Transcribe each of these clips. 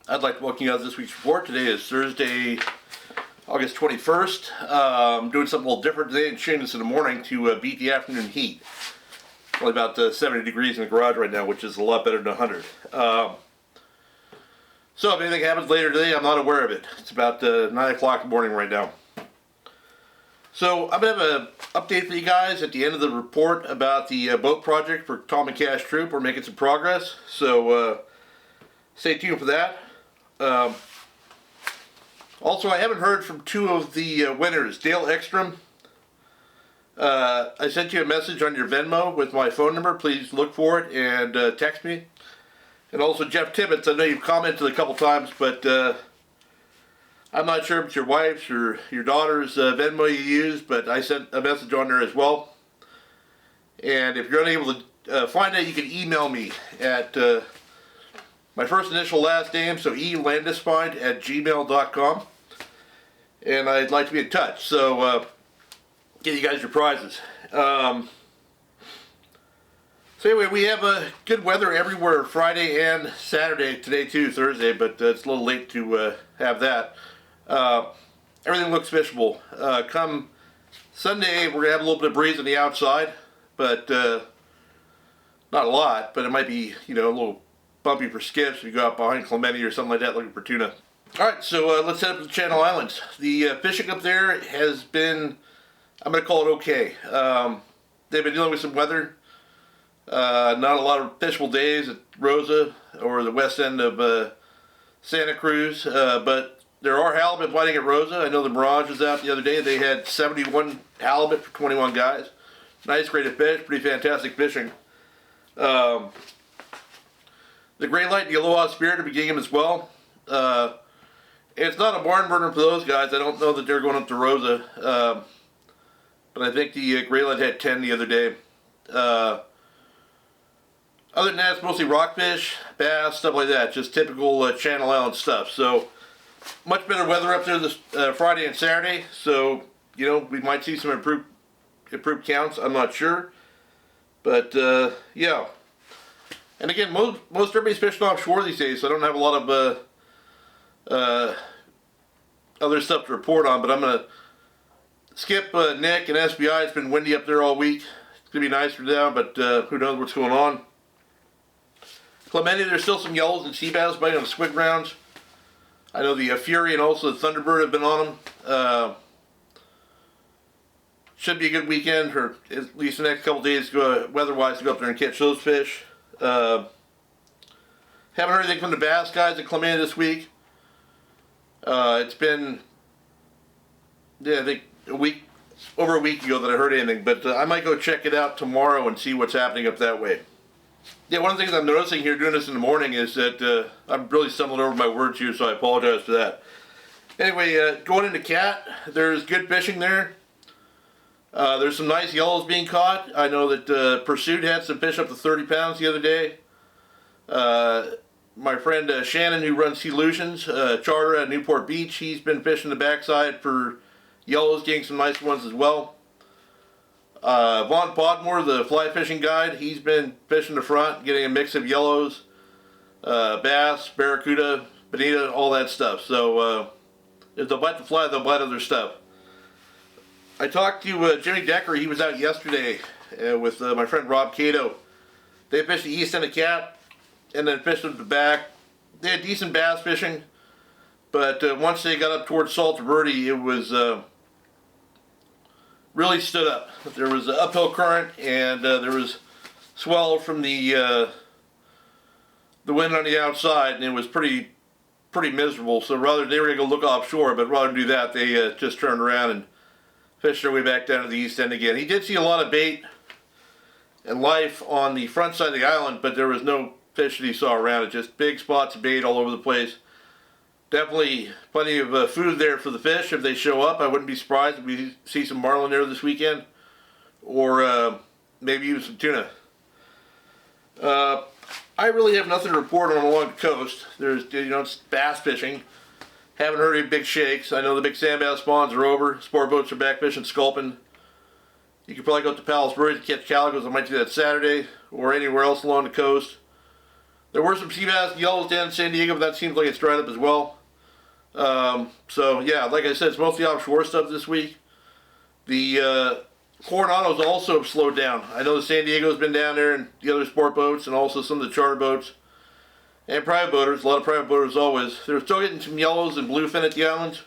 I'd like to welcome you guys to this week's report. Today is Thursday, August 21st. I'm doing something a little different today and shooting this in the morning to beat the afternoon heat. It's only about 70 degrees in the garage right now, which is a lot better than 100. So if anything happens later today, I'm not aware of it. It's about 9 o'clock in the morning right now. So I'm going to have an update for you guys at the end of the report about the boat project for Tom and Cash Troop. We're making some progress, so stay tuned for that. Also, I haven't heard from two of the winners. Dale Ekstrom, I sent you a message on your Venmo with my phone number. Please look for it and text me. And also Jeff Tibbetts, I know you've commented a couple times, but I'm not sure if it's your wife's or your daughter's Venmo you use, but I sent a message on there as well. And if you're unable to find it, you can email me at my first initial last name, so elandisfind@gmail.com. And I'd like to be in touch, so get you guys your prizes. So anyway, we have good weather everywhere Friday and Saturday, today too, Thursday, but it's a little late to have that. Everything looks fishable. Come Sunday, we're going to have a little bit of breeze on the outside, but not a lot, but it might be, a little bumpy for skips if you go out behind Clemente or something like that looking for tuna. Alright, so let's head up to the Channel Islands. The fishing up there has been, I'm going to call it okay. They've been dealing with some weather. Not a lot of fishable days at Rosa or the west end of Santa Cruz, but there are halibut biting at Rosa. I know the Mirage was out the other day. They had 71 halibut for 21 guys. Nice grade of fish, pretty fantastic fishing. The Gray Light and the Aloha Spirit are beginning as well. It's not a barn burner for those guys. I don't know that they're going up to Rosa, but I think the Gray Light had 10 the other day. Other than that, it's mostly rockfish, bass, stuff like that. Just typical Channel Island stuff. So, much better weather up there this Friday and Saturday. So, we might see some improved counts. I'm not sure. But, yeah. And again, most everybody's fishing offshore these days, so I don't have a lot of other stuff to report on. But I'm going to skip Nick and SBI. It's been windy up there all week. It's going to be nicer now, but who knows what's going on. Clemente, there's still some yellows and seabass biting on the squid grounds. I know the Fury and also the Thunderbird have been on them. Should be a good weekend, or at least the next couple days, weather-wise, to go up there and catch those fish. Haven't heard anything from the bass guys at Clemente this week. It's been, I think over a week ago that I heard anything, but I might go check it out tomorrow and see what's happening up that way. Yeah, one of the things I'm noticing here doing this in the morning is that I'm really stumbling over my words here, so I apologize for that. Anyway, going into Cat, there's good fishing there. There's some nice yellows being caught. I know that Pursuit had some fish up to 30 pounds the other day. My friend Shannon, who runs Solutions, charter at Newport Beach, he's been fishing the backside for yellows, getting some nice ones as well. Vaughn Podmore, the fly fishing guide, he's been fishing the front, getting a mix of yellows, bass, barracuda, bonita, all that stuff. So if they'll bite the fly, they'll bite other stuff. I talked to Jimmy Decker. He was out yesterday with my friend Rob Cato. They fished the east end of Cat and then fished at the back. They had decent bass fishing, but once they got up towards Salter Verde, it was really stood up. There was an uphill current, and there was swell from the wind on the outside, and it was pretty miserable. So rather, they were going to go look offshore, but rather than do that, they just turned around and fished their way back down to the east end again. He did see a lot of bait and life on the front side of the island, but there was no fish that he saw around it. Just big spots of bait all over the place. Definitely plenty of food there for the fish if they show up. I wouldn't be surprised if we see some marlin there this weekend, or maybe even some tuna. I really have nothing to report on along the coast. There's, it's bass fishing. Haven't heard any big shakes. I know the big sand bass spawns are over. Sport boats are back fishing, sculpin. You could probably go up to Palos Verdes to catch calicos. I might do that Saturday, or anywhere else along the coast. There were some sea bass and yellows down in San Diego, but that seems like it's dried up as well. So yeah, like I said, it's mostly offshore stuff this week. The Coronados also have slowed down. I know the San Diego's been down there, and the other sport boats, and also some of the charter boats and private boaters. A lot of private boaters always. They're still getting some yellows and bluefin at the islands.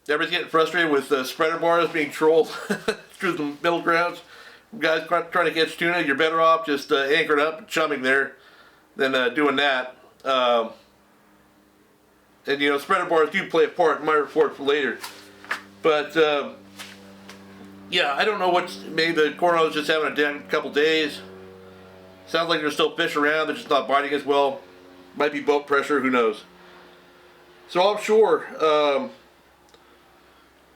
Everybody's getting frustrated with spreader bars being trolled through the middle grounds. Guys trying to catch tuna, you're better off just anchored up and chumming there than doing that. And you know, spreader bars do play a part in my report for later. But yeah, I don't know what's, maybe the Coronado's just having a down couple days. Sounds like there's still fish around, they're just not biting as well. Might be boat pressure, who knows. So offshore,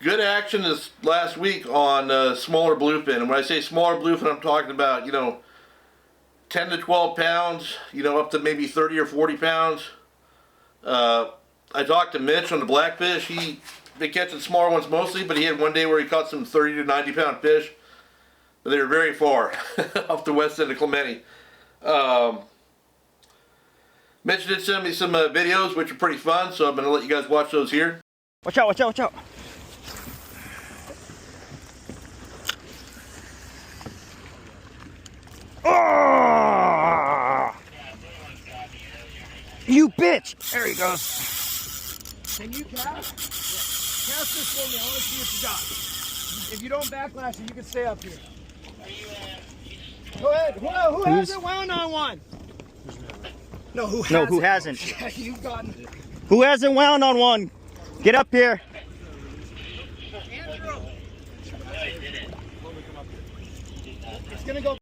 good action this last week on smaller bluefin. And when I say smaller bluefin, I'm talking about, you know, 10 to 12 pounds, you know, up to maybe 30 or 40 pounds. I talked to Mitch on the blackfish. He's been catching smaller ones mostly, but he had one day where he caught some 30 to 90 pound fish. But they were very far off the west end of Clemente. Mitch did send me some videos, which are pretty fun, so I'm going to let you guys watch those here. Watch out, watch out, watch out. Oh! You bitch! There he goes. Can you cast? Yeah. Cast this for me. I want to see what you got. If you don't backlash it, you can stay up here. Go ahead. Who hasn't wound on one? No, who hasn't? No, who hasn't? Yeah, you've gotten. Who hasn't wound on one? Get up here. Andrew. It's gonna go.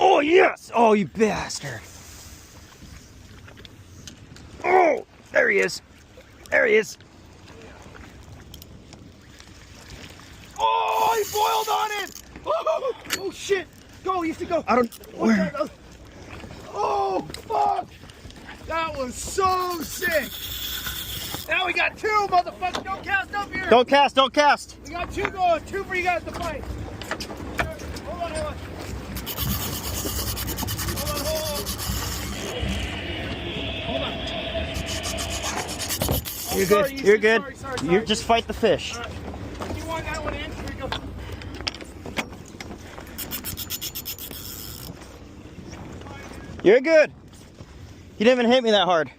Oh, yes! Oh, you bastard! Oh, there he is. There he is. Oh, he boiled on it! Oh shit! Go, you have to go. I don't. Where? Oh, fuck! That was so sick! Now we got two, motherfucker! Don't cast up here! Don't cast, don't cast! We got two going, two for you guys to fight. Hold on, hold on. Hold on. You're sorry, good. You're good. Sorry. You just fight the fish. All right. You want that one in? Here we go. You're good. You didn't even hit me that hard.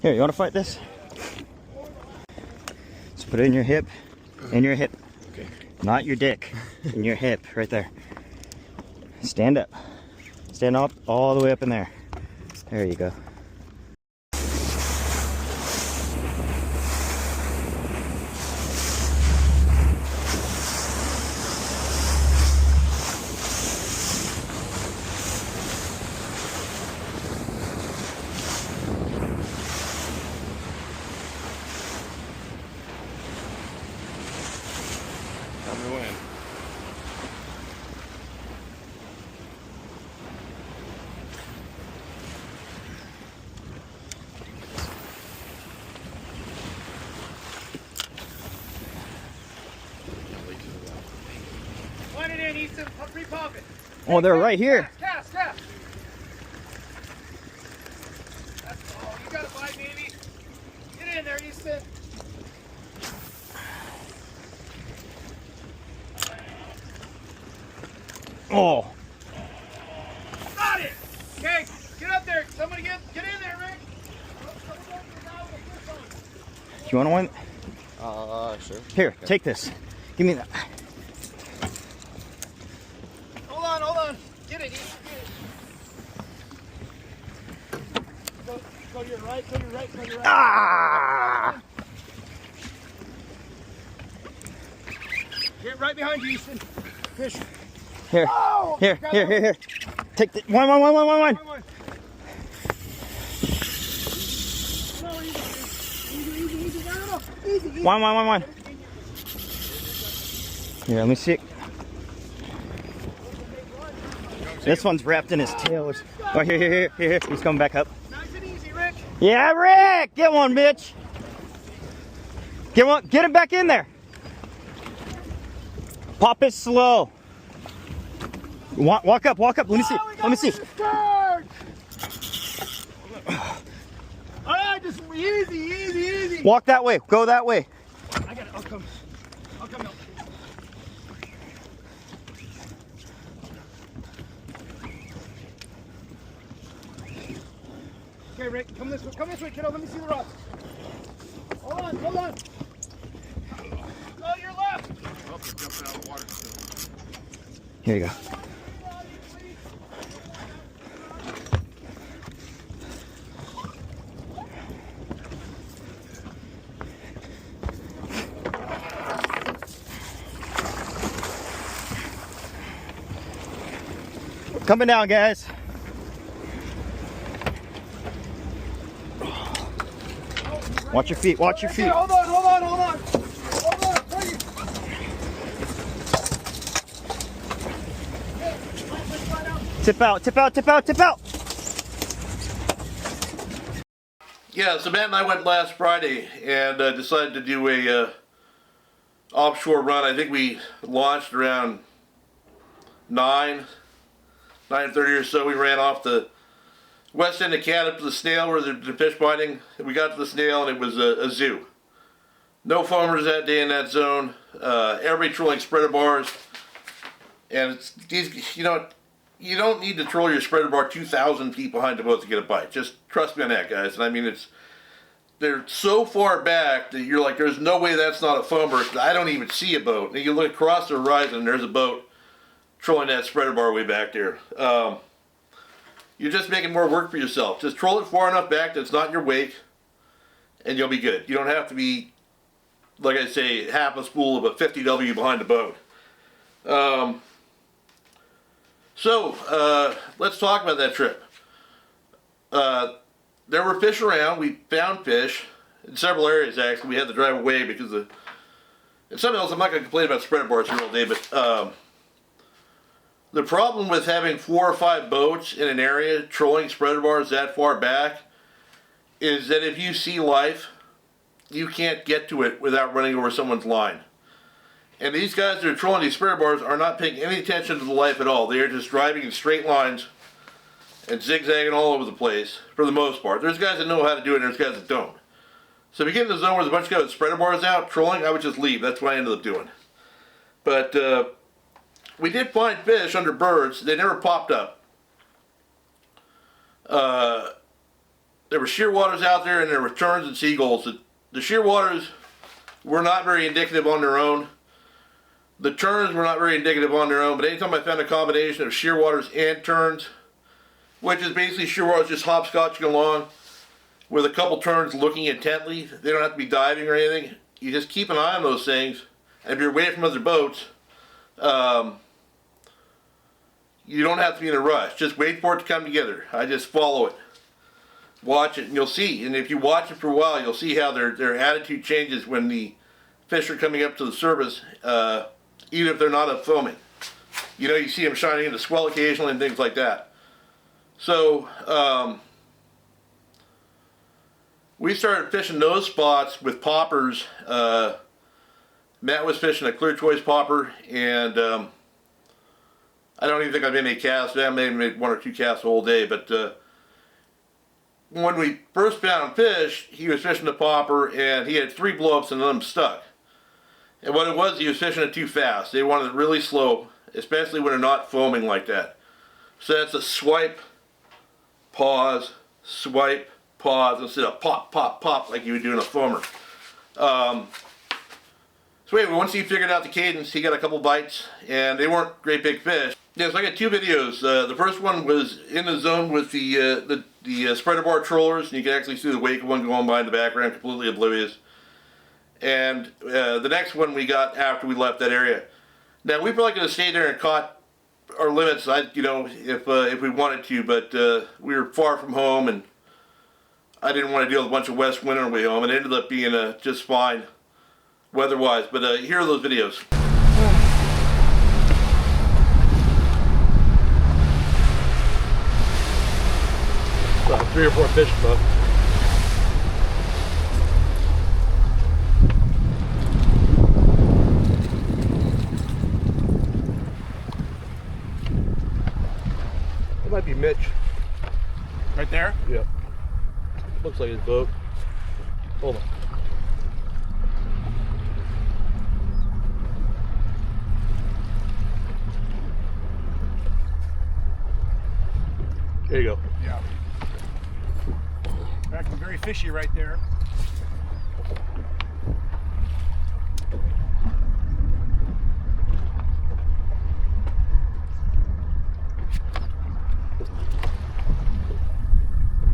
Here, you want to fight this? Just put it in your hip. In your hip. Okay. Not your dick. In your hip, right there. Stand up. Stand up all the way up in there. There you go. Line it in, Easton. Pre-pop it. Oh, they're right here. Cast. That's all. You got a bite, baby. Get in there, Easton. Oh. Got it. Okay, get up there. Somebody get in there, Rick. Do you want one? Sure. Here, take this. Give me that. your right, to your right, to your right. Ah! Get right behind you, Easton. Fish. Here, Oh, here. Take the one. No, easy. No. Easy. One. Here, let me see it. This one's wrapped in his tail. Oh, here. He's coming back up. Nice and easy, Rick. Yeah, Rick! Get one, bitch! Get him back in there! Pop it slow. Walk up. Let me see. Alright, just easy. Walk that way. Go that way. I got it. I'll come help. Okay, Rick, come this way, kiddo. Let me see the rods. Hold on. Oh, you're left. Oh, it's jumping out of the water. Here you go. Coming down, guys. Watch your feet. Okay, hold on. Please. Tip out. Yeah, so Matt and I went last Friday and decided to do a offshore run. I think we launched around 9:30 or so. We ran off the west end of Canada to the snail where the fish biting. We got to the snail and it was a zoo. No foamers that day in that zone. Everybody trolling spreader bars. And it's these, you don't need to troll your spreader bar 2,000 feet behind the boat to get a bite. Just trust me on that, guys. And I mean, they're so far back that you're like, there's no way that's not a foamer. I don't even see a boat. And you look across the horizon and there's a boat trolling that spreader bar way back there. You're just making more work for yourself. Just troll it far enough back that it's not in your wake and you'll be good. You don't have to be, like I say, half a spool of a 50W behind the boat. So let's talk about that trip. There were fish around. We found fish in several areas, actually. We had to drive away because and something else, I'm not going to complain about spreader bars here all day, but the problem with having 4 or 5 boats in an area trolling spreader bars that far back is that if you see life, you can't get to it without running over someone's line. And these guys that are trolling these spreader bars are not paying any attention to the life at all. They are just driving in straight lines and zigzagging all over the place for the most part. There's guys that know how to do it and there's guys that don't. So if you get in the zone where there's a bunch of guys with spreader bars out trolling, I would just leave. That's what I ended up doing. But we did find fish under birds. They never popped up. There were shearwaters out there and there were terns and seagulls. The shearwaters were not very indicative on their own. The terns were not very indicative on their own, but anytime I found a combination of shearwaters and terns, which is basically shearwaters just hopscotching along with a couple terns looking intently, they don't have to be diving or anything. You just keep an eye on those things, and if you're away from other boats, you don't have to be in a rush. Just wait for it to come together. I just follow it. Watch it and you'll see. And if you watch it for a while, you'll see how their attitude changes when the fish are coming up to the surface, even if they're not up foaming. You see them shining in the swell occasionally and things like that. So, we started fishing those spots with poppers. Matt was fishing a clear choice popper, and I don't even think I made any casts. I maybe made 1 or 2 casts the whole day, but when we first found fish, he was fishing the popper, and he had 3 blow-ups and none of them stuck. And what it was, he was fishing it too fast. They wanted it really slow, especially when they're not foaming like that. So that's a swipe, pause, swipe, pause, instead of pop, pop, pop like you would do in a foamer. So anyway, once he figured out the cadence, he got a couple bites, and they weren't great big fish. Yeah, so I got 2 videos. The first one was in the zone with the spreader bar trollers, and you can actually see the wake of one going by in the background, completely oblivious. And the next one we got after we left that area. Now we probably could have stayed there and caught our limits, if we wanted to, but we were far from home, and I didn't want to deal with a bunch of west wind on the way home. It ended up being just fine weather-wise. But here are those videos. About 3 or 4 fish, bro. It might be Mitch. Right there? Yeah. Looks like his boat. Hold on. There you go. Yeah. Acting very fishy right there.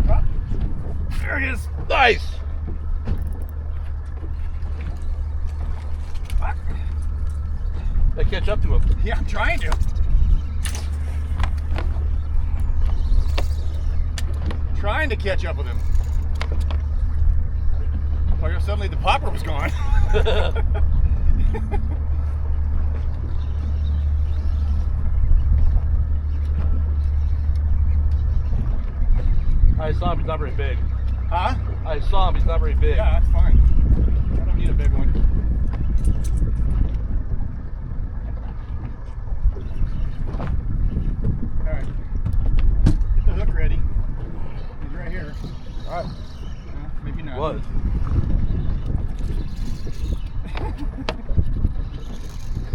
Oh, there he is. Nice! What? I catch up to him. Yeah, I'm trying to. Trying to catch up with him. Oh, suddenly the popper was gone. I saw him, he's not very big. Huh? I saw him, he's not very big. Yeah, that's fine. I don't need a big one. Alright. Get the hook ready. He's right here. Alright. Maybe not. Was.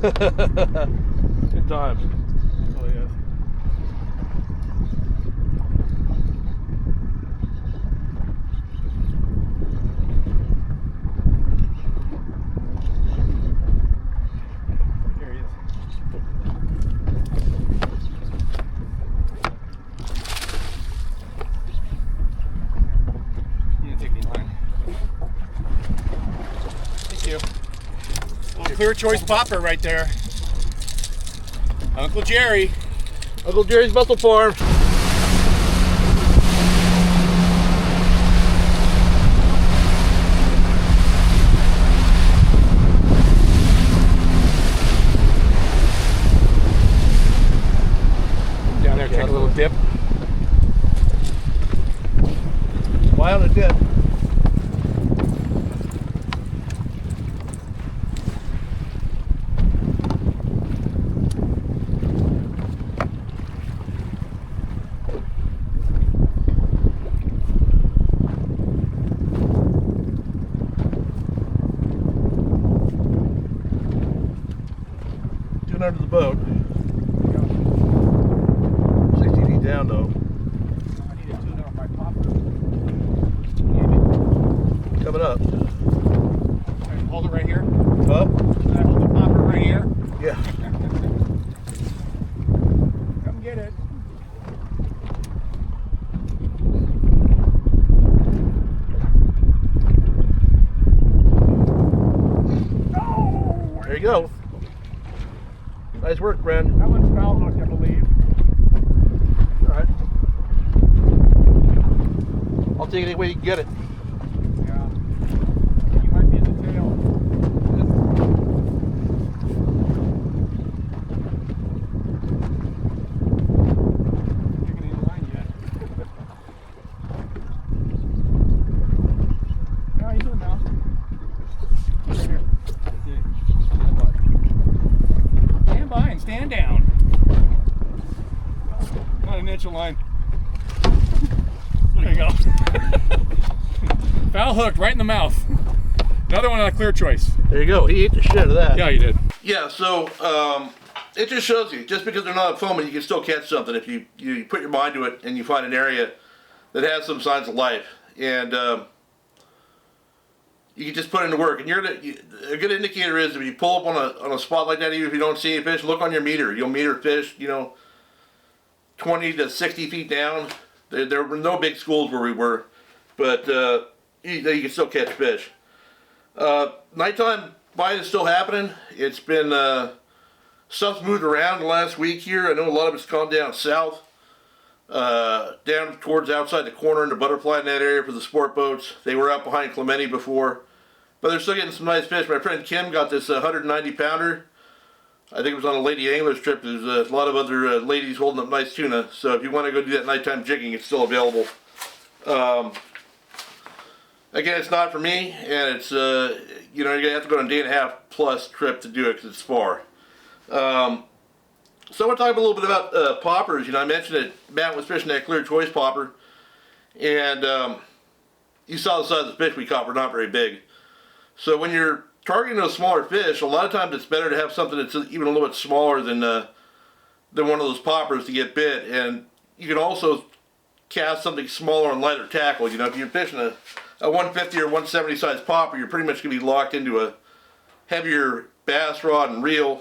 Good times. Oh, yes. There he is. You didn't take any line. Thank you. Little clear choice popper right there. Uncle Jerry. Uncle Jerry's Mussel Farm. Down there, take a little dip. Why on a dip? Doing under the boat. 60 feet down though. I need to tune out my popper. Coming up. Can I hold it right here? Up? Can I hold the popper right here? Yeah. Come get it. No! There you go. Nice work, Bren. That one's foul hooked, I believe. Alright. I'll take it any way you can get it. Yeah. You might be in the tail. Not taking any line yet. No, he's in the mouth. Right here. Stand by and stand down. Not an inch of line. There you go. Foul hooked right in the mouth. Another one on a clear choice. There you go. He ate the shit out of that. Yeah, you did. Yeah, so it just shows you, just because they're not foaming, you can still catch something if you put your mind to it and you find an area that has some signs of life. And you can just put into work. And a good indicator is if you pull up on a spot like that, even if you don't see any fish, look on your meter. You'll meter fish, 20 to 60 feet down. There were no big schools where we were, but you can still catch fish. Nighttime bite is still happening. It's been stuff's moved around the last week here. I know a lot of it's gone down south, down towards outside the corner in the butterfly net area for the sport boats. They were out behind Clemente before, but they're still getting some nice fish. My friend Kim got this 190 pounder. I think it was on a lady angler's trip. There's a lot of other ladies holding up nice tuna. So if you want to go do that nighttime jigging, it's still available. Again, it's not for me, and it's you're gonna have to go on a 1.5 day plus trip to do it because it's far. So I want to talk a little bit about poppers. I mentioned that Matt was fishing that clear choice popper, and you saw the size of the fish we caught were not very big. So when you're targeting those smaller fish, a lot of times it's better to have something that's even a little bit smaller than one of those poppers to get bit. And you can also cast something smaller and lighter tackle. If you're fishing a 150 or 170 size popper, you're pretty much going to be locked into a heavier bass rod and reel,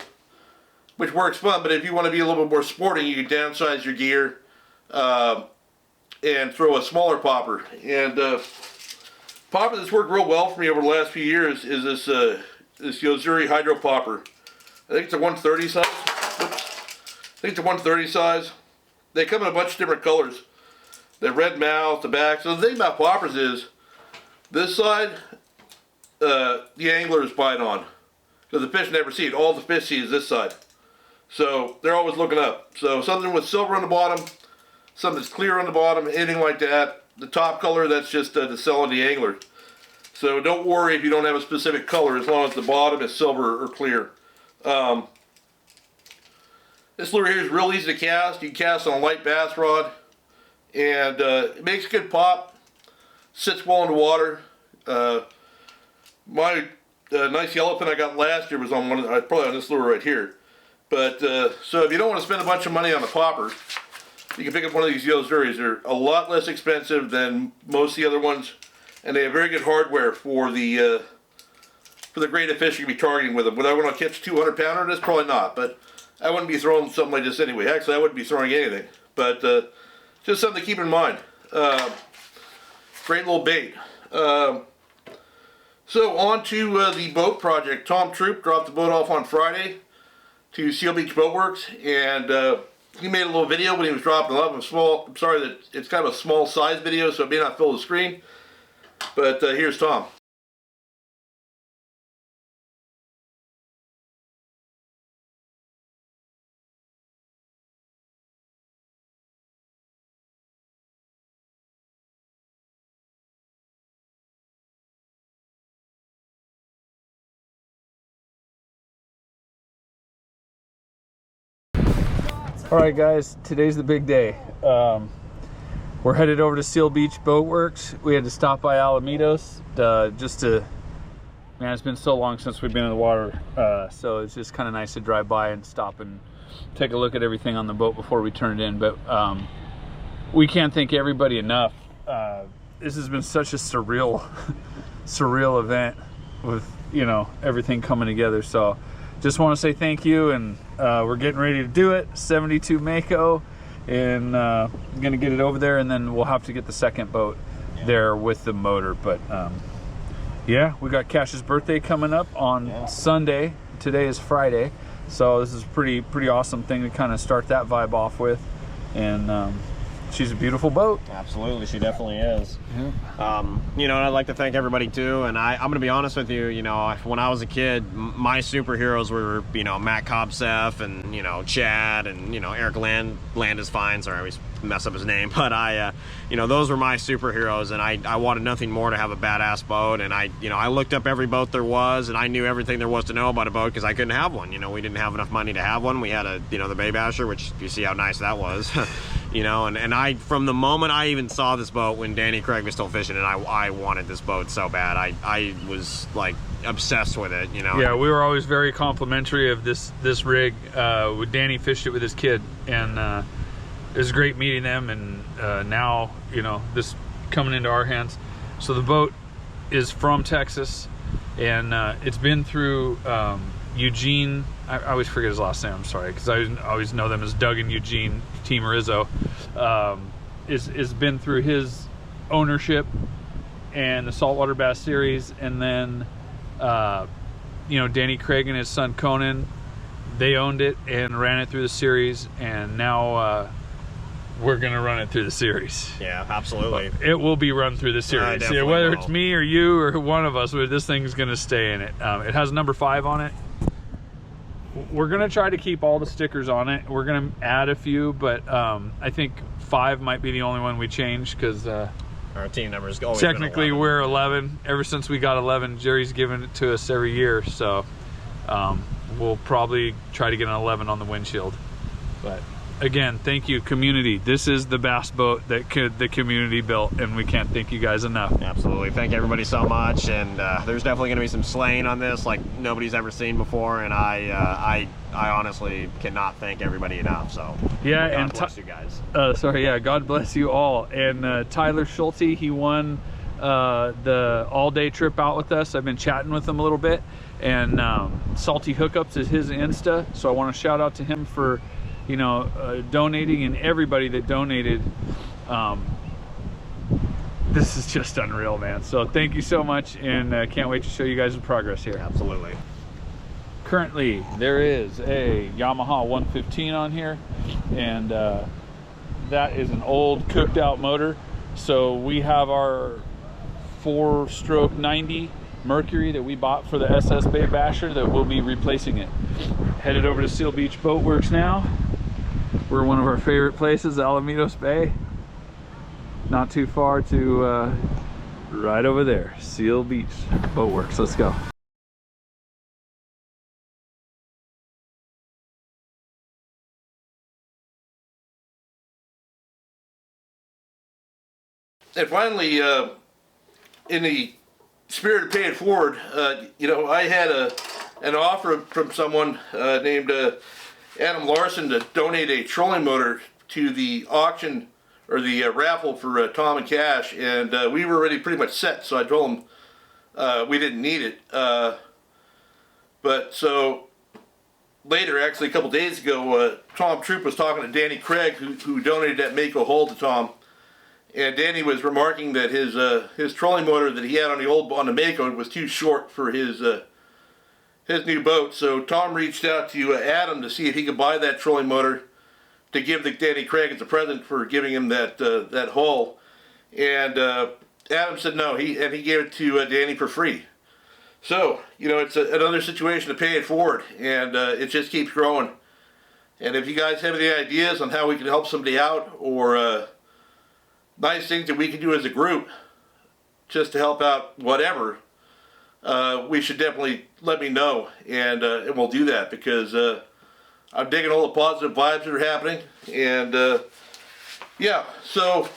which works fun. But if you want to be a little bit more sporting, you can downsize your gear and throw a smaller popper. And popper that's worked real well for me over the last few years is this Yozuri Hydro popper. I think it's a 130 size. Oops. I think it's a 130 size. They come in a bunch of different colors. The red mouth, the back. So the thing about poppers is, this side, the anglers bite on, because the fish never see it. All the fish see is this side. So they're always looking up. So something with silver on the bottom, something that's clear on the bottom, anything like that. The top color, that's just to sell on the angler. So don't worry if you don't have a specific color, as long as the bottom is silver or clear. This lure here is real easy to cast. You can cast on a light bass rod, and it makes a good pop. Sits well in the water. My nice yellowfin I got last year was on probably on this lure right here. But so if you don't want to spend a bunch of money on a popper, you can pick up one of these Yozuris. They're a lot less expensive than most of the other ones, and they have very good hardware for the grade of fish you can be targeting with them. Would I want to catch 200 pounder? This probably not, but I wouldn't be throwing something like this anyway. Actually, I wouldn't be throwing anything, but just something to keep in mind. Great little bait. So on to the boat project. Tom Troop dropped the boat off on Friday to Seal Beach Boat Works, and he made a little video when he was dropping it off. I'm sorry that it's kind of a small size video, so it may not fill the screen. But here's Tom. All right, guys, today's the big day. We're headed over to Seal Beach Boat Works. We had to stop by Alamitos just to, man, it's been so long since we've been in the water, so it's just kind of nice to drive by and stop and take a look at everything on the boat before we turn it in. But we can't thank everybody enough. This has been such a surreal event with, everything coming together. So just want to say thank you, and we're getting ready to do it. 72 Mako, and gonna get it over there, and then we'll have to get the second boat there with the motor. But yeah, we got Cash's birthday coming up on Sunday. Today is Friday, so this is pretty awesome thing to kind of start that vibe off with. And she's a beautiful boat. Absolutely, she definitely is. Yeah. And I'd like to thank everybody too. And I'm going to be honest with you. When I was a kid, my superheroes were, Matt Kobseff and Chad and Eric Landis fine. Sorry, I always mess up his name. But those were my superheroes, and I wanted nothing more to have a badass boat. And I looked up every boat there was, and I knew everything there was to know about a boat because I couldn't have one. We didn't have enough money to have one. We had the Bay Basher, which you see how nice that was. And I, from the moment I even saw this boat when Danny Craig was still fishing it, I wanted this boat so bad. I was like obsessed with it, Yeah, we were always very complimentary of this rig. Danny fished it with his kid, and it was great meeting them, and now this coming into our hands. So the boat is from Texas, and it's been through Eugene. I always forget his last name. I'm sorry, because I always know them as Doug and Eugene Team Rizzo. Is been through his ownership and the Saltwater Bass Series, and then you know, Danny Craig and his son Conan, they owned it and ran it through the series, and now we're gonna run it through the series. Yeah, absolutely. It will be run through the series. Yeah, whether it's me or you or one of us, this thing's gonna stay in it. It has number 5 on it. We're gonna try to keep all the stickers on it. We're gonna add a few, but I think 5 might be the only one we change, because our team number is always technically we're 11. Ever since we got 11, Jerry's given it to us every year, so we'll probably try to get an 11 on the windshield. But again, thank you, community. This is the bass boat that the community built, and we can't thank you guys enough. Absolutely. Thank everybody so much, and there's definitely going to be some slaying on this like nobody's ever seen before, and I honestly cannot thank everybody enough. So yeah, God and bless you guys. Sorry, yeah, God bless you all. And Tyler Schulte, he won the all-day trip out with us. I've been chatting with him a little bit, and Salty Hookups is his Insta, so I want to shout out to him for, you know, donating, and everybody that donated. This is just unreal, man. So thank you so much, and can't wait to show you guys the progress here. Absolutely. Currently, there is a Yamaha 115 on here, and that is an old cooked out motor. So we have our 4-stroke 90 Mercury that we bought for the SS Bay Basher that will be replacing it. Headed over to Seal Beach Boat Works now. We're one of our favorite places, Alamitos Bay. Not too far to right over there, Seal Beach Boat Works. Let's go. And finally, in the spirit of paying forward, you know, I had an offer from someone named Adam Larson to donate a trolling motor to the auction or the raffle for Tom and Cash, and we were already pretty much set, so I told him we didn't need it. But so later, actually a couple days ago, Tom Troop was talking to Danny Craig, who donated that Mako hull to Tom. And Danny was remarking that his trolling motor that he had on the Mako was too short for his new boat. So Tom reached out to Adam to see if he could buy that trolling motor to give to Danny Craig as a present for giving him that hull. And Adam said no. He gave it to Danny for free. So you know, it's another situation to pay it forward, and it just keeps growing. And if you guys have any ideas on how we can help somebody out, or nice things that we can do as a group just to help out whatever, we should definitely let me know, and we'll do that, because I'm digging all the positive vibes that are happening. And yeah, so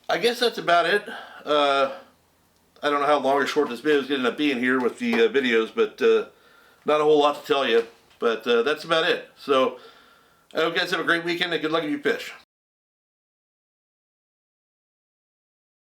I guess that's about it. I don't know how long or short this video is going to end up being here with the videos, but not a whole lot to tell you, but that's about it. So I hope you guys have a great weekend, and good luck if you fish.